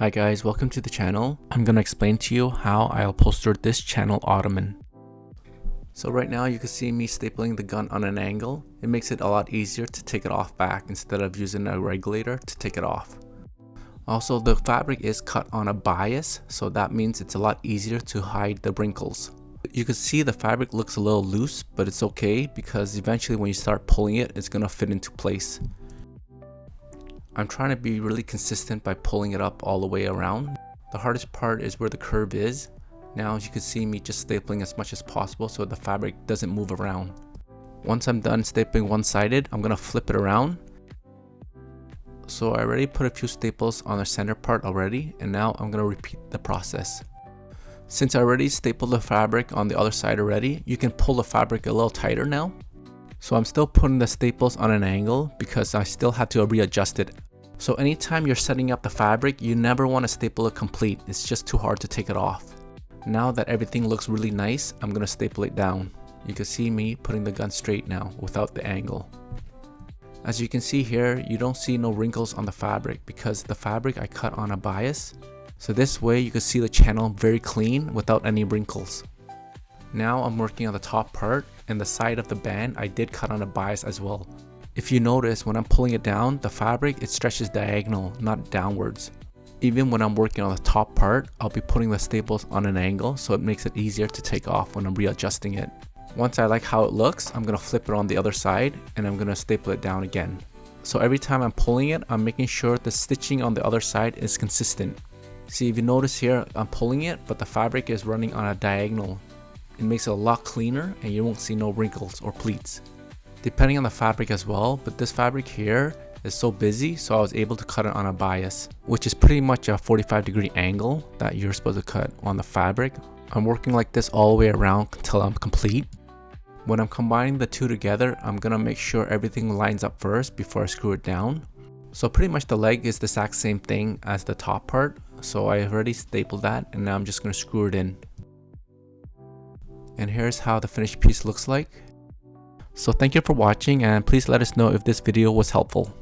Hi guys, welcome to the channel. I'm gonna explain to you how I upholstered this channel ottoman. So right now you can see me stapling the gun on an angle. It makes it a lot easier to take it off back instead of using a regulator to take it off. Also, the fabric is cut on a bias, so that means it's a lot easier to hide the wrinkles. You can see the fabric looks a little loose, but it's okay because eventually when you start pulling it, it's gonna fit into place. I'm trying to be really consistent by pulling it up all the way around. The hardest part is where the curve is. Now as you can see me just stapling as much as possible so the fabric doesn't move around. Once I'm done stapling one-sided, I'm gonna flip it around. So I already put a few staples on the center part already, and now I'm gonna repeat the process. Since I already stapled the fabric on the other side already, you can pull the fabric a little tighter now. So I'm still putting the staples on an angle because I still have to readjust it. So anytime you're setting up the fabric, you never want to staple it complete. It's just too hard to take it off. Now that everything looks really nice, I'm going to staple it down. You can see me putting the gun straight now without the angle. As you can see here, you don't see no wrinkles on the fabric because the fabric I cut on a bias. So this way you can see the channel very clean without any wrinkles. Now I'm working on the top part, and the side of the band I did cut on a bias as well. If you notice, when I'm pulling it down, the fabric it stretches diagonal, not downwards. Even when I'm working on the top part, I'll be putting the staples on an angle so it makes it easier to take off when I'm readjusting it. Once I like how it looks, I'm going to flip it on the other side and I'm going to staple it down again. So every time I'm pulling it, I'm making sure the stitching on the other side is consistent. See, if you notice here, I'm pulling it, but the fabric is running on a diagonal. It makes it a lot cleaner and you won't see no wrinkles or pleats. Depending on the fabric as well, but this fabric here is so busy, so I was able to cut it on a bias, which is pretty much a 45-degree angle that you're supposed to cut on the fabric. I'm working like this all the way around until I'm complete. When I'm combining the two together, I'm gonna make sure everything lines up first before I screw it down. So pretty much the leg is the exact same thing as the top part, so I already stapled that and now I'm just gonna screw it in. And here's how the finished piece looks like. So thank you for watching, and please let us know if this video was helpful.